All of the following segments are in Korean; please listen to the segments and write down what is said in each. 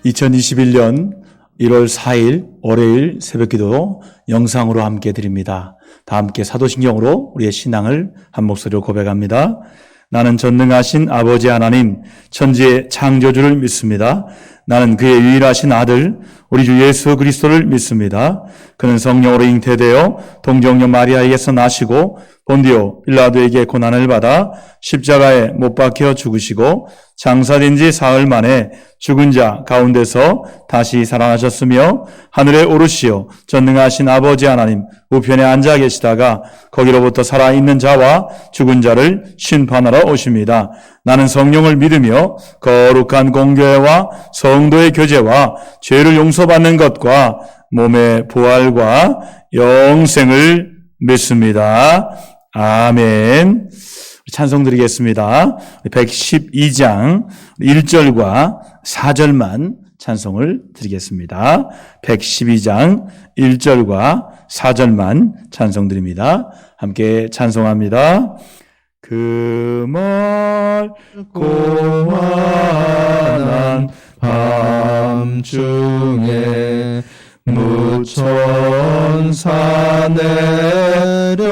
2021년 1월 4일 월요일 새벽기도 영상으로 함께 드립니다. 다 함께 사도신경으로 우리의 신앙을 한 목소리로 고백합니다. 나는 전능하신 아버지 하나님, 천지의 창조주를 믿습니다. 나는 그의 유일하신 아들 우리 주 예수 그리스도를 믿습니다. 그는 성령으로 잉태되어 동정녀 마리아에게서 나시고 본디오 빌라도에게 고난을 받아 십자가에 못 박혀 죽으시고 장사된 지 사흘 만에 죽은 자 가운데서 다시 살아나셨으며 하늘에 오르시어 전능하신 아버지 하나님 우편에 앉아 계시다가 거기로부터 살아있는 자와 죽은 자를 심판하러 오십니다. 나는 성령을 믿으며 거룩한 공교회와 성도의 교제와 죄를 용서받는 것과 몸의 부활과 영생을 믿습니다. 아멘. 찬송 드리겠습니다. 112장 1절과 4절만 찬송을 드리겠습니다. 112장 1절과 4절만 찬송 드립니다. 함께 찬송합니다. 그 맑고 환한 밤중에 무천사 내려와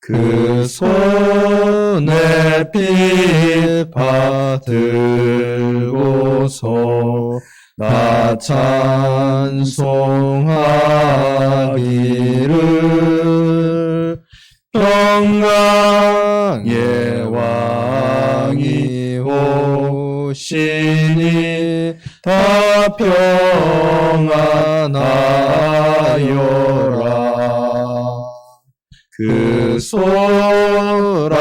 그 손에 빛 받들고서 나 찬송하기를 평강의 왕이 오시니 다 평안하여라. 그 쏟아나던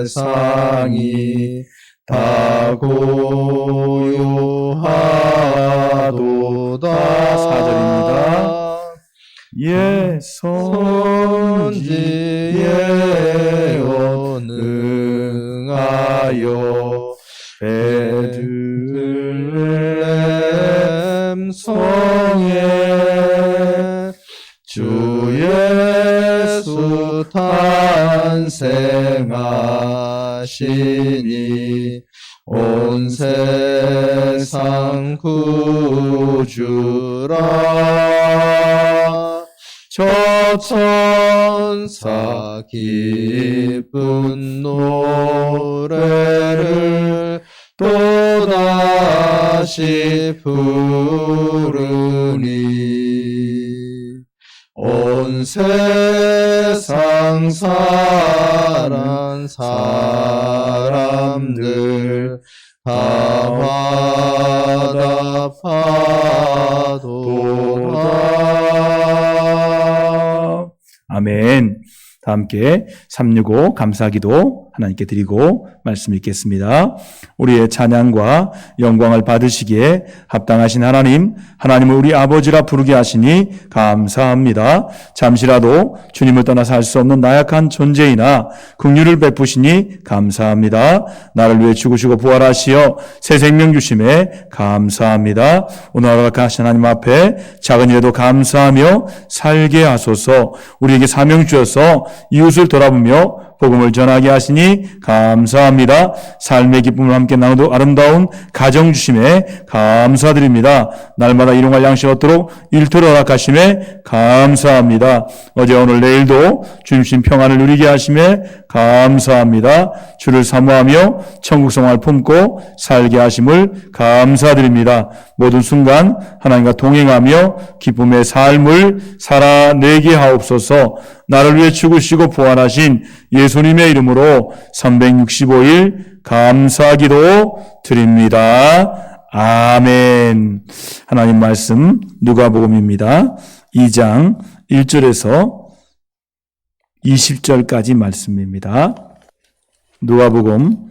세상이 다 고요하도다. 4절입니다. 예, 선지에 능하여 베들레헴 성에 주 예수 탄생하시니 온 세상 구주라. 저 천사 기쁜 노래를 또다시 부르니 온 세상 사랑 사람들 다 화답하도다. 아멘. 다 함께 365 감사기도 하나님께 드리고 말씀 읽겠습니다. 우리의 찬양과 영광을 받으시기에 합당하신 하나님, 하나님을 우리 아버지라 부르게 하시니 감사합니다. 잠시라도 주님을 떠나 살 수 없는 나약한 존재이나 긍휼을 베푸시니 감사합니다. 나를 위해 죽으시고 부활하시어 새 생명 주심에 감사합니다. 오늘 허락하신 하나님 앞에 작은 일에도 감사하며 살게 하소서. 우리에게 사명 주셔서 이웃을 돌아보며 복음을 전하게 하시니 감사합니다. 삶의 기쁨을 함께 나누도 아름다운 가정 주심에 감사드립니다. 날마다 일용할 양식 얻도록 일터를 허락하심에 감사합니다. 어제 오늘 내일도 주님 신 평안을 누리게 하심에 감사합니다. 주를 사모하며 천국 생활 품고 살게 하심을 감사드립니다. 모든 순간 하나님과 동행하며 기쁨의 삶을 살아내게 하옵소서. 나를 위해 죽으시고 부활하신 예수님의 이름으로 365일 감사기도 드립니다. 아멘. 하나님 말씀 누가복음입니다. 2장 1절에서 20절까지 말씀입니다. 누가복음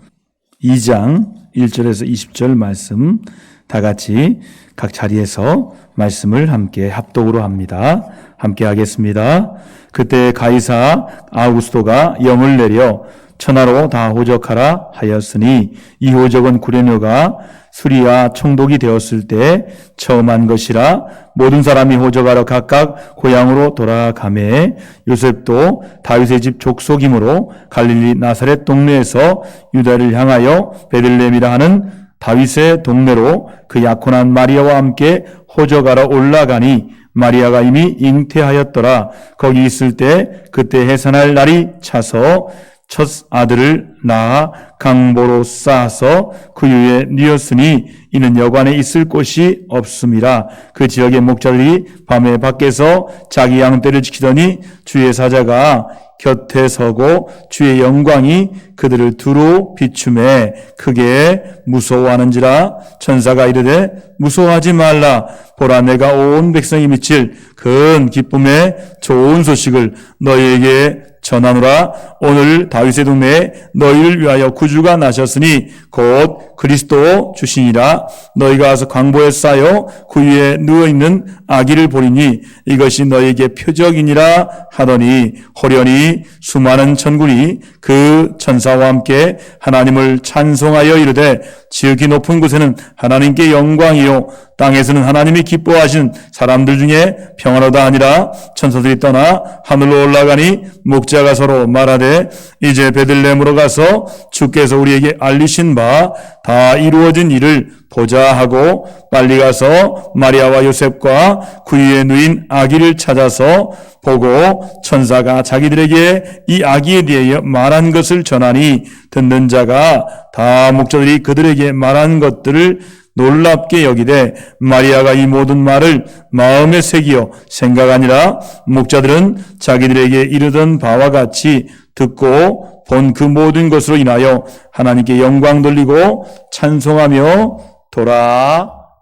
2장 1절에서 20절 말씀 다 같이 각 자리에서 말씀을 함께 합독으로 합니다. 함께 하겠습니다. 그때 가이사 아우구스도가 영을 내려 천하로 다 호적하라 하였으니 이 호적은 구레뇨가 수리와 총독이 되었을 때 처음 한 것이라. 모든 사람이 호적하러 각각 고향으로 돌아가매 요셉도 다윗의 집 족속이므로 갈릴리 나사렛 동네에서 유다를 향하여 베들레헴이라 하는 다윗의 동네로 그 약혼한 마리아와 함께 호적하러 올라가니 마리아가 이미 잉태하였더라. 거기 있을 때 그때 해산할 날이 차서 첫 아들을 낳아 강보로 쌓아서 그 위에 뉘었으니 이는 여관에 있을 곳이 없음이라. 그 지역의 목자들이 밤에 밖에서 자기 양떼를 지키더니 주의 사자가 곁에 서고 주의 영광이 그들을 두루 비추매 크게 무서워하는지라. 천사가 이르되 무서워하지 말라. 보라, 내가 온 백성이 미칠 큰 기쁨의 좋은 소식을 너희에게 전하노라. 오늘 다윗의 동네에 너희를 위하여 구주가 나셨으니 곧 그리스도 주시니라. 너희가 와서 광보에 쌓여 그 위에 누워있는 아기를 보리니 이것이 너희에게 표적이니라 하더니 호련히 수많은 천군이 그 천사와 함께 하나님을 찬송하여 이르되 지극히 높은 곳에는 하나님께 영광이요 땅에서는 하나님이 기뻐하신 사람들 중에 평안하다 하니라. 천사들이 떠나 하늘로 올라가니 목자가 서로 말하되 이제 베들레헴으로 가서 주께서 우리에게 알리신 바 다 이루어진 일을 보자 하고 빨리 가서 마리아와 요셉과 그 위에 누인 아기를 찾아서 보고 천사가 자기들에게 이 아기에 대하여 말한 것을 전하니 듣는 자가 다 목자들이 그들에게 말한 것들을 놀랍게 여기되 마리아가 이 모든 말을 마음에 새기어 생각하니라. 목자들은 자기들에게 이르던 바와 같이 듣고 본 그 모든 것으로 인하여 하나님께 영광 돌리고 찬송하며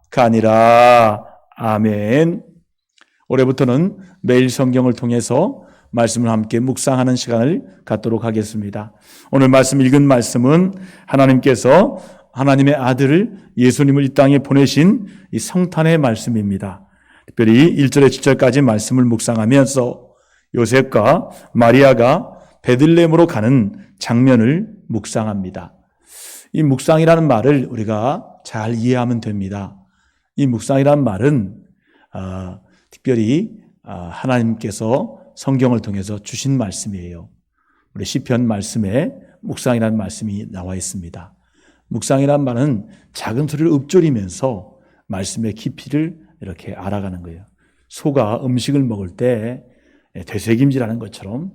돌아가니라. 아멘. 올해부터는 매일 성경을 통해서 말씀을 함께 묵상하는 시간을 갖도록 하겠습니다. 오늘 말씀 읽은 말씀은 하나님께서 하나님의 아들을 예수님을 이 땅에 보내신 이 성탄의 말씀입니다. 특별히 1절에 7절까지 말씀을 묵상하면서 요셉과 마리아가 베들레헴으로 가는 장면을 묵상합니다. 이 묵상이라는 말을 우리가 잘 이해하면 됩니다. 이 묵상이라는 말은 특별히 하나님께서 성경을 통해서 주신 말씀이에요. 우리 시편 말씀에 묵상이라는 말씀이 나와 있습니다. 묵상이란 말은 작은 소리를 읊조리면서 말씀의 깊이를 이렇게 알아가는 거예요. 소가 음식을 먹을 때 되새김질하는 것처럼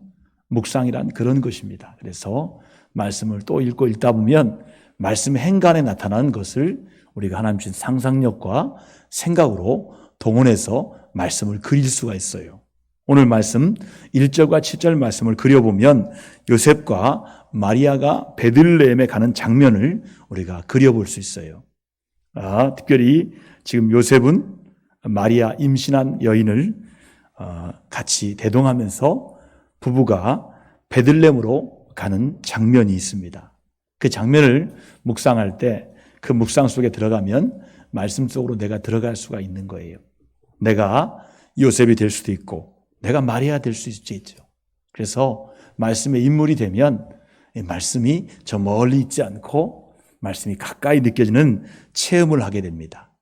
묵상이란 그런 것입니다. 그래서 말씀을 또 읽다 보면 말씀의 행간에 나타나는 것을 우리가 하나님 주신 상상력과 생각으로 동원해서 말씀을 그릴 수가 있어요. 오늘 말씀 1절과 7절 말씀을 그려보면 요셉과 마리아가 베들레헴에 가는 장면을 우리가 그려볼 수 있어요. 특별히 지금 요셉은 마리아 임신한 여인을 같이 대동하면서 부부가 베들레헴으로 가는 장면이 있습니다. 그 장면을 묵상할 때 그 묵상 속에 들어가면 말씀 속으로 내가 들어갈 수가 있는 거예요. 내가 요셉이 될 수도 있고 내가 마리아 될 수 있죠. 그래서 말씀의 인물이 되면 말씀이 저 멀리 있지 않고 말씀이 가까이 느껴지는 체험을 하게 됩니다.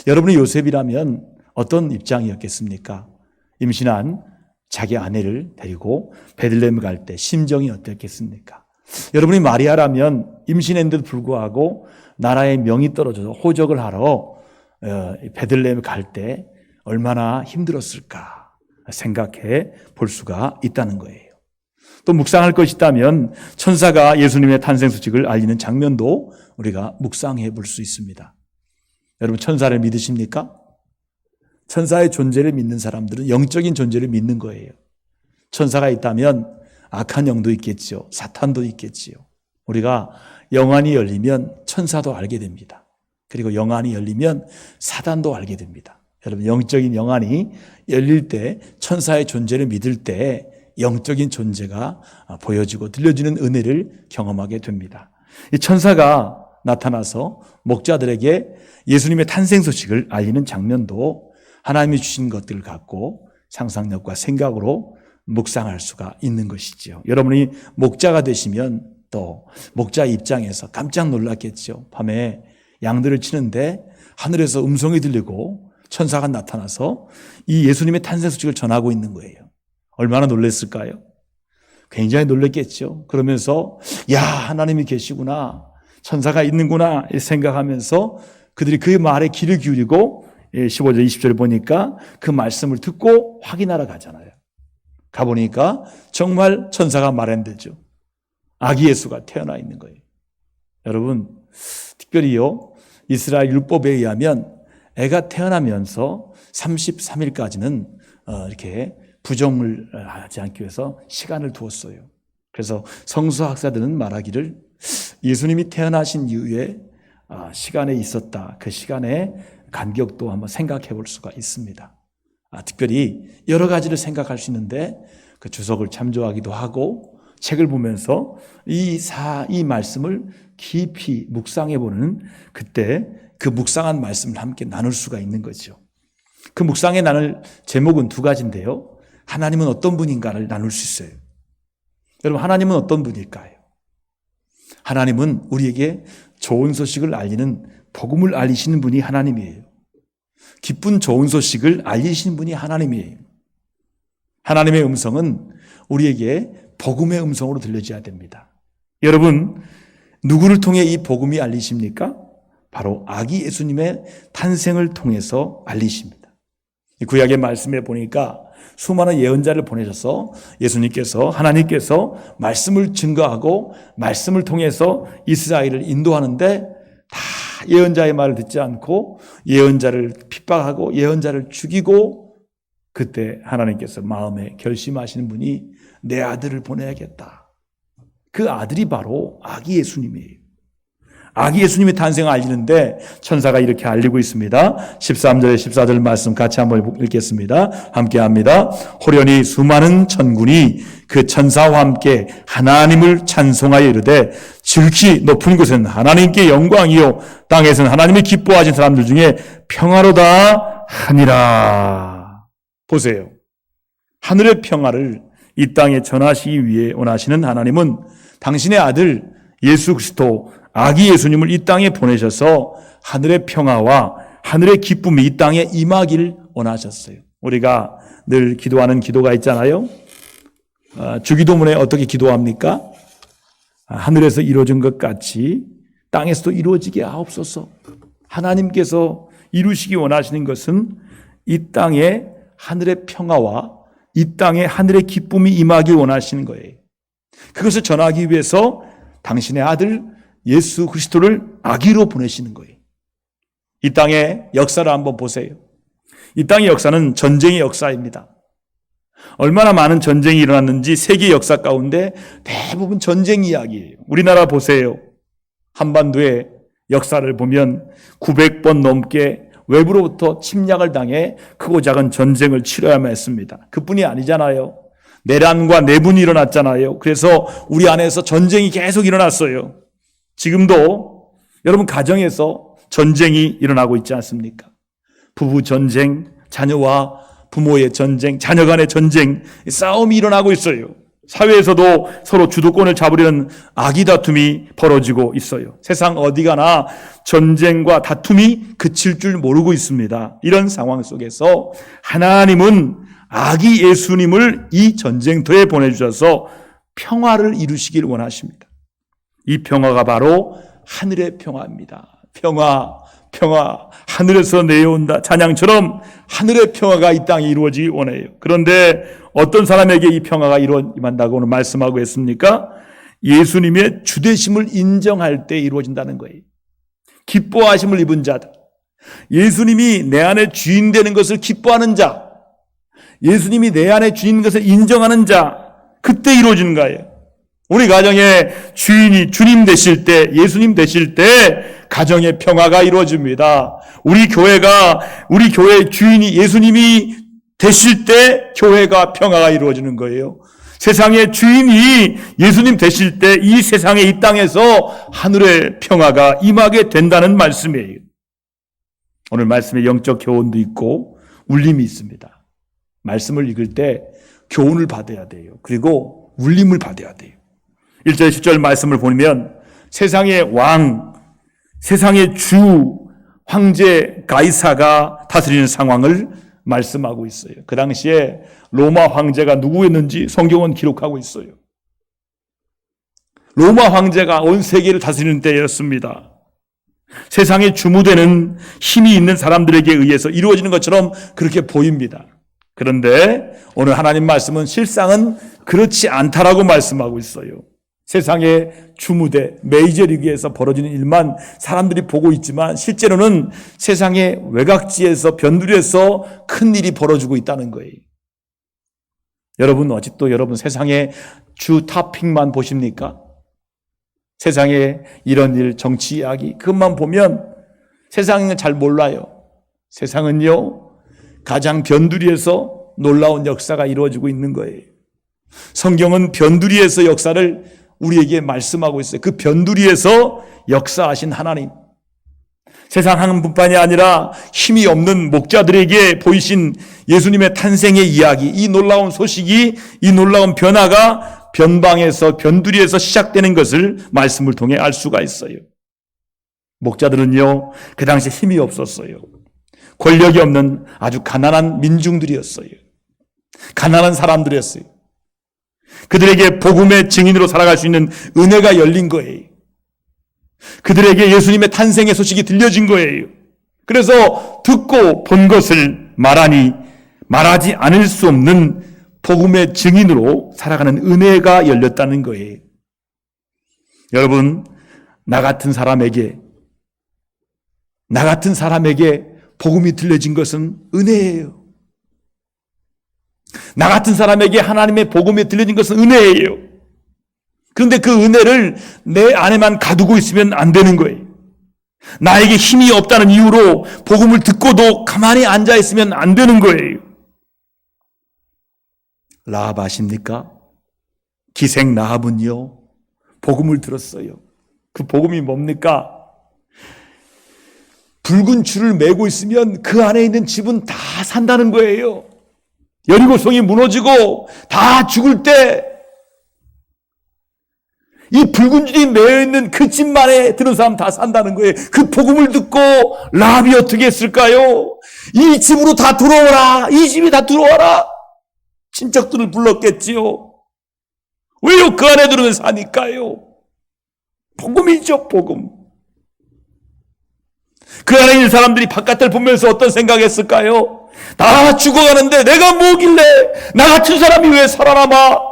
여러분이 요셉이라면 어떤 입장이었겠습니까? 임신한 자기 아내를 데리고 베들레헴 갈 때 심정이 어땠겠습니까? 여러분이 마리아라면 임신했는데도 불구하고 나라의 명이 떨어져서 호적을 하러 베들레헴 갈 때 얼마나 힘들었을까 생각해 볼 수가 있다는 거예요. 또 묵상할 것이 있다면 천사가 예수님의 탄생 소식을 알리는 장면도 우리가 묵상해 볼 수 있습니다. 여러분 천사를 믿으십니까? 천사의 존재를 믿는 사람들은 영적인 존재를 믿는 거예요. 천사가 있다면 악한 영도 있겠죠. 사탄도 있겠지요. 우리가 영안이 열리면 천사도 알게 됩니다. 그리고 영안이 열리면 사단도 알게 됩니다. 여러분 영적인 영안이 열릴 때 천사의 존재를 믿을 때 영적인 존재가 보여지고 들려지는 은혜를 경험하게 됩니다. 이 천사가 나타나서 목자들에게 예수님의 탄생 소식을 알리는 장면도 하나님이 주신 것들을 갖고 상상력과 생각으로 묵상할 수가 있는 것이지요. 여러분이 목자가 되시면 또 목자 입장에서 깜짝 놀랐겠죠. 밤에 양들을 치는데 하늘에서 음성이 들리고 천사가 나타나서 이 예수님의 탄생 소식을 전하고 있는 거예요. 얼마나 놀랐을까요? 굉장히 놀랐겠죠. 그러면서 야, 하나님이 계시구나, 천사가 있는구나 생각하면서 그들이 그 말에 귀를 기울이고 15절 20절 보니까 그 말씀을 듣고 확인하러 가잖아요. 가보니까 정말 천사가 말한대죠. 아기 예수가 태어나 있는 거예요. 여러분, 특별히요, 이스라엘 율법에 의하면 애가 태어나면서 33일까지는 이렇게 부정을 하지 않기 위해서 시간을 두었어요. 그래서 성서학자들은 말하기를 예수님이 태어나신 이후에 시간에 있었다. 그 시간의 간격도 한번 생각해 볼 수가 있습니다. 특별히 여러 가지를 생각할 수 있는데 그 주석을 참조하기도 하고 책을 보면서 이 말씀을 깊이 묵상해 보는 그때 그 묵상한 말씀을 함께 나눌 수가 있는 거죠. 그 묵상에 나눌 제목은 두 가지인데요. 하나님은 어떤 분인가를 나눌 수 있어요. 여러분, 하나님은 어떤 분일까요? 하나님은 우리에게 좋은 소식을 알리는 복음을 알리시는 분이 하나님이에요. 기쁜 좋은 소식을 알리시는 분이 하나님이에요. 하나님의 음성은 우리에게 복음의 음성으로 들려져야 됩니다. 여러분, 누구를 통해 이 복음이 알리십니까? 바로 아기 예수님의 탄생을 통해서 알리십니다. 구약의 말씀에 보니까 수많은 예언자를 보내셔서 예수님께서, 하나님께서 말씀을 증거하고 말씀을 통해서 이스라엘을 인도하는데 다 예언자의 말을 듣지 않고 예언자를 핍박하고 예언자를 죽이고, 그때 하나님께서 마음에 결심하시는 분이 내 아들을 보내야겠다. 그 아들이 바로 아기 예수님이에요. 아기 예수님의 탄생을 알리는데 천사가 이렇게 알리고 있습니다. 13절에 14절 말씀 같이 한번 읽겠습니다. 함께 합니다. 호련히 수많은 천군이 그 천사와 함께 하나님을 찬송하여 이르되 지극히 높은 곳은 하나님께 영광이요 땅에서는 하나님이 기뻐하신 사람들 중에 평화로다 하니라. 보세요. 하늘의 평화를 이 땅에 전하시기 위해 원하시는 하나님은 당신의 아들 예수 그리스도 아기 예수님을 이 땅에 보내셔서 하늘의 평화와 하늘의 기쁨이 이 땅에 임하기를 원하셨어요. 우리가 늘 기도하는 기도가 있잖아요. 주기도문에 어떻게 기도합니까? 하늘에서 이루어진 것 같이 땅에서도 이루어지게 하옵소서. 하나님께서 이루시기 원하시는 것은 이 땅에 하늘의 평화와 이 땅에 하늘의 기쁨이 임하기 원하시는 거예요. 그것을 전하기 위해서 당신의 아들 예수 그리스도를 아기로 보내시는 거예요. 이 땅의 역사를 한번 보세요. 이 땅의 역사는 전쟁의 역사입니다. 얼마나 많은 전쟁이 일어났는지 세계 역사 가운데 대부분 전쟁 이야기예요. 우리나라 보세요. 한반도의 역사를 보면 900번 넘게 외부로부터 침략을 당해 크고 작은 전쟁을 치러야만 했습니다. 그뿐이 아니잖아요. 내란과 내분이 일어났잖아요. 그래서 우리 안에서 전쟁이 계속 일어났어요. 지금도 여러분 가정에서 전쟁이 일어나고 있지 않습니까? 부부 전쟁, 자녀와 부모의 전쟁, 자녀 간의 전쟁, 싸움이 일어나고 있어요. 사회에서도 서로 주도권을 잡으려는 악의 다툼이 벌어지고 있어요. 세상 어디 가나 전쟁과 다툼이 그칠 줄 모르고 있습니다. 이런 상황 속에서 하나님은 아기 예수님을 이 전쟁터에 보내주셔서 평화를 이루시길 원하십니다. 이 평화가 바로 하늘의 평화입니다. 평화, 하늘에서 내려온다. 찬양처럼 하늘의 평화가 이 땅에 이루어지기 원해요. 그런데 어떤 사람에게 이 평화가 이루어진다고 오늘 말씀하고 있습니까? 예수님의 주되심을 인정할 때 이루어진다는 거예요. 기뻐하심을 입은 자다. 예수님이 내 안에 주인 되는 것을 기뻐하는 자, 예수님이 내 안에 주인 것을 인정하는 자, 그때 이루어지는 거예요. 우리 가정의 주인이 주님 되실 때, 예수님 되실 때 가정의 평화가 이루어집니다. 우리 교회의 주인이 예수님이 되실 때 교회가 평화가 이루어지는 거예요. 세상의 주인이 예수님 되실 때 이 세상에 이 땅에서 하늘의 평화가 임하게 된다는 말씀이에요. 오늘 말씀에 영적 교훈도 있고 울림이 있습니다. 말씀을 읽을 때 교훈을 받아야 돼요. 그리고 울림을 받아야 돼요. 1절 10절 말씀을 보면 세상의 왕, 세상의 주, 황제 가이사가 다스리는 상황을 말씀하고 있어요. 그 당시에 로마 황제가 누구였는지 성경은 기록하고 있어요. 로마 황제가 온 세계를 다스리는 때였습니다. 세상에 주무되는 힘이 있는 사람들에게 의해서 이루어지는 것처럼 그렇게 보입니다. 그런데 오늘 하나님 말씀은 실상은 그렇지 않다라고 말씀하고 있어요. 세상에 주무대, 메이저리그에서 벌어지는 일만 사람들이 보고 있지만 실제로는 세상의 외곽지에서 변두리에서 큰 일이 벌어지고 있다는 거예요. 여러분 아직도 여러분 세상의 주 탑픽만 보십니까? 세상에 이런 일, 정치 이야기 그것만 보면 세상은 잘 몰라요. 세상은요 가장 변두리에서 놀라운 역사가 이루어지고 있는 거예요. 성경은 변두리에서 역사를 우리에게 말씀하고 있어요. 그 변두리에서 역사하신 하나님, 세상 한 분뿐만이 아니라 힘이 없는 목자들에게 보이신 예수님의 탄생의 이야기, 이 놀라운 소식이, 이 놀라운 변화가 변방에서 변두리에서 시작되는 것을 말씀을 통해 알 수가 있어요. 목자들은요 그 당시에 힘이 없었어요. 권력이 없는 아주 가난한 민중들이었어요. 가난한 사람들이었어요. 그들에게 복음의 증인으로 살아갈 수 있는 은혜가 열린 거예요. 그들에게 예수님의 탄생의 소식이 들려진 거예요. 그래서 듣고 본 것을 말하니 말하지 않을 수 없는 복음의 증인으로 살아가는 은혜가 열렸다는 거예요. 여러분, 나 같은 사람에게 복음이 들려진 것은 은혜예요. 나 같은 사람에게 하나님의 복음이 들려진 것은 은혜예요. 그런데 그 은혜를 내 안에만 가두고 있으면 안 되는 거예요. 나에게 힘이 없다는 이유로 복음을 듣고도 가만히 앉아 있으면 안 되는 거예요. 라합 아십니까? 기생 라합은요 복음을 들었어요. 그 복음이 뭡니까? 붉은 줄을 메고 있으면 그 안에 있는 집은 다 산다는 거예요. 여리고성이 무너지고 다 죽을 때 이 붉은 줄이 매여 있는 그 집만에 드는 사람 다 산다는 거예요. 그 복음을 듣고 라합이 어떻게 했을까요? 이 집으로 다 들어오라. 이 집이 다 들어와라. 친척들을 불렀겠지요. 왜요? 그 안에 들으면 사니까요. 복음이죠, 복음. 그 안에 있는 사람들이 바깥을 보면서 어떤 생각했을까요? 다 죽어가는데 내가 뭐길래 나 같은 사람이 왜 살아남아?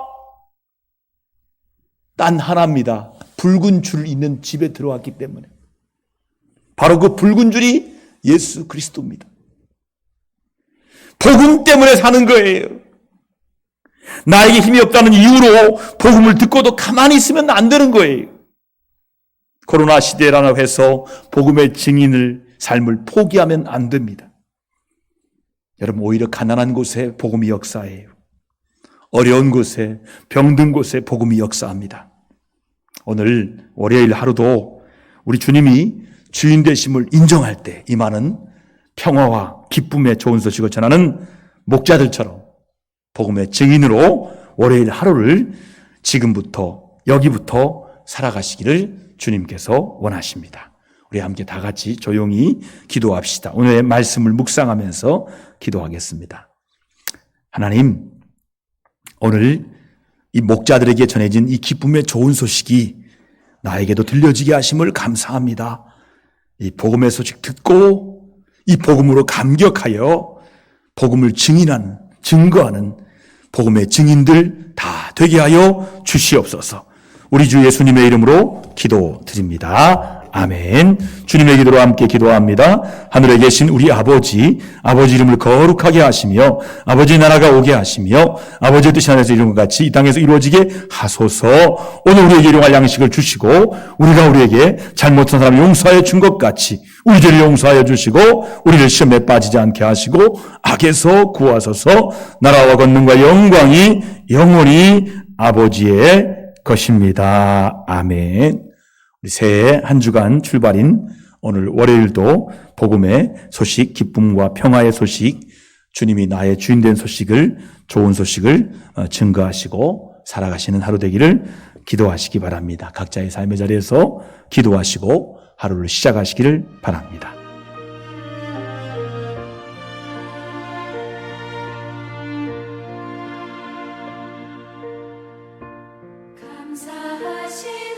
단 하나입니다. 붉은 줄 있는 집에 들어왔기 때문에. 바로 그 붉은 줄이 예수 그리스도입니다. 복음 때문에 사는 거예요. 나에게 힘이 없다는 이유로 복음을 듣고도 가만히 있으면 안 되는 거예요. 코로나 시대라고 해서 복음의 증인을 삶을 포기하면 안 됩니다. 여러분, 오히려 가난한 곳에 복음이 역사해요. 어려운 곳에, 병든 곳에 복음이 역사합니다. 오늘 월요일 하루도 우리 주님이 주인 되심을 인정할 때 임하는 평화와 기쁨의 좋은 소식을 전하는 목자들처럼 복음의 증인으로 월요일 하루를 지금부터 여기부터 살아가시기를 주님께서 원하십니다. 우리 함께 다 같이 조용히 기도합시다. 오늘의 말씀을 묵상하면서 기도하겠습니다. 하나님, 오늘 이 목자들에게 전해진 이 기쁨의 좋은 소식이 나에게도 들려지게 하심을 감사합니다. 이 복음의 소식 듣고 이 복음으로 감격하여 복음을 증거하는 복음의 증인들 다 되게 하여 주시옵소서. 우리 주 예수님의 이름으로 기도드립니다. 아멘. 주님의 기도로 함께 기도합니다. 하늘에 계신 우리 아버지 이름을 거룩하게 하시며 아버지 나라가 오게 하시며 아버지의 뜻이 하늘에서 이룬 것 같이 이 땅에서 이루어지게 하소서. 오늘 우리에게 일용할 양식을 주시고 우리가 우리에게 잘못한 사람 용서하여 준 것 같이 우리 죄를 용서하여 주시고 우리를 시험에 빠지지 않게 하시고 악에서 구하소서. 나라와 권능과 영광이 영원히 아버지의 것입니다. 아멘. 새해 한 주간 출발인 오늘 월요일도 복음의 소식, 기쁨과 평화의 소식, 주님이 나의 주인된 소식을, 좋은 소식을 증거하시고 살아가시는 하루 되기를 기도하시기 바랍니다. 각자의 삶의 자리에서 기도하시고 하루를 시작하시기를 바랍니다. 감사하신